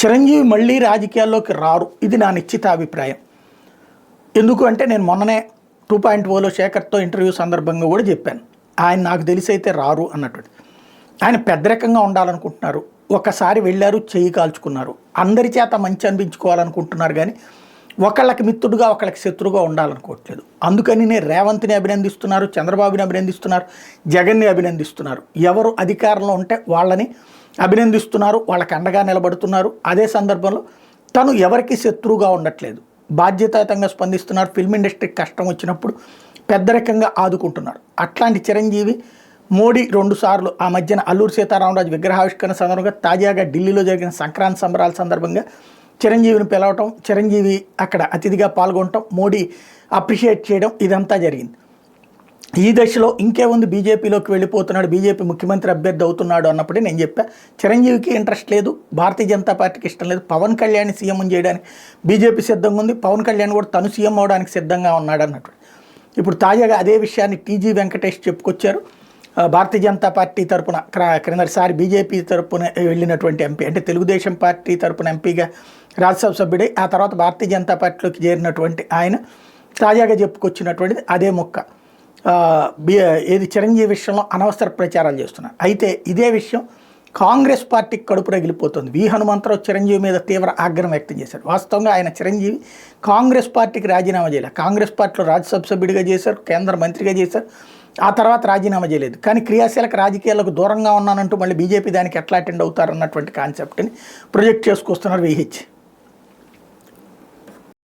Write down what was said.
చిరంజీవి మళ్ళీ రాజకీయాల్లోకి రారు, ఇది నా నిశ్చితాభిప్రాయం. ఎందుకు అంటే నేను మొన్ననే 2.0లో శేఖర్తో ఇంటర్వ్యూ సందర్భంగా కూడా చెప్పాను, ఆయన నాకు తెలిసి అయితే రారు అన్నట్టు. ఆయన పెద్దరకంగా ఉండాలనుకుంటున్నారు, ఒకసారి వెళ్ళారు చెయ్యి కాల్చుకున్నారు, అందరి చేత మంచి అనిపించుకోవాలనుకుంటున్నారు, కానీ ఒకళ్ళకి మిత్రుడుగా ఒకళ్ళకి శత్రువుగా ఉండాలనుకోవట్లేదు. అందుకని నేను రేవంత్ని అభినందిస్తున్నారు, చంద్రబాబుని అభినందిస్తున్నారు, జగన్ని అభినందిస్తున్నారు. ఎవరు అధికారంలో ఉంటే వాళ్ళని అభినందిస్తున్నారు, వాళ్ళకి అండగా నిలబడుతున్నారు. అదే సందర్భంలో తను ఎవరికి శత్రువుగా ఉండట్లేదు, బాధ్యతాయుతంగా స్పందిస్తున్నారు. ఫిల్మ్ ఇండస్ట్రీకి కష్టం వచ్చినప్పుడు పెద్దరకంగా ఆదుకుంటున్నారు. అట్లాంటి చిరంజీవి మోడీ 2 సార్లు ఆ మధ్యన అల్లూరు సీతారామరాజు విగ్రహావిష్కరణ సందర్భంగా, తాజాగా ఢిల్లీలో జరిగిన సంక్రాంతి సంబరాల సందర్భంగా చిరంజీవిని పిలవటం, చిరంజీవి అక్కడ అతిథిగా పాల్గొనటం, మోడీ అప్రిషియేట్ చేయడం, ఇదంతా జరిగింది. ఈ దశలో ఇంకేముంది, బీజేపీలోకి వెళ్ళిపోతున్నాడు, బీజేపీ ముఖ్యమంత్రి అభ్యర్థి అవుతున్నాడు అన్నప్పుడే నేను చెప్పా, చిరంజీవికి ఇంట్రెస్ట్ లేదు, భారతీయ జనతా పార్టీకి ఇష్టం లేదు, పవన్ కళ్యాణ్ సీఎం చేయడానికి బీజేపీ సిద్ధంగా ఉంది, పవన్ కళ్యాణ్ కూడా తను సీఎం అవడానికి సిద్ధంగా ఉన్నాడు అన్నట్టు. ఇప్పుడు తాజాగా అదే విషయాన్ని టీజీ వెంకటేష్ చెప్పుకొచ్చారు. భారతీయ జనతా పార్టీ తరపున క్రిందసారి బీజేపీ తరపున వెళ్ళినటువంటి ఎంపీ, అంటే తెలుగుదేశం పార్టీ తరపున ఎంపీగా రాజ్యసభ సభ్యుడై ఆ తర్వాత భారతీయ జనతా పార్టీలోకి చేరినటువంటి ఆయన తాజాగా చెప్పుకొచ్చినటువంటిది అదే మొక్క. ఏది చిరంజీవి విషయంలో అనవసర ప్రచారాలు చేస్తున్నారు. అయితే ఇదే విషయం కాంగ్రెస్ పార్టీకి కడుపు రగిలిపోతుంది. వి హనుమంతరావు చిరంజీవి మీద తీవ్ర ఆగ్రహం వ్యక్తం చేశారు. వాస్తవంగా ఆయన చిరంజీవి కాంగ్రెస్ పార్టీకి రాజీనామా చేయలేదు, కాంగ్రెస్ పార్టీలో రాజ్యసభ సభ్యుడిగా చేశారు, కేంద్ర మంత్రిగా చేశారు, ఆ తర్వాత రాజీనామా చేయలేదు. కానీ క్రియాశీలక రాజకీయాలకు దూరంగా ఉన్నానంటూ మళ్ళీ బీజేపీ దానికి ఎట్లా అటెండ్ అవుతారన్నటువంటి కాన్సెప్ట్ని ప్రొజెక్ట్ చేసుకొస్తున్నారు విహెచ్.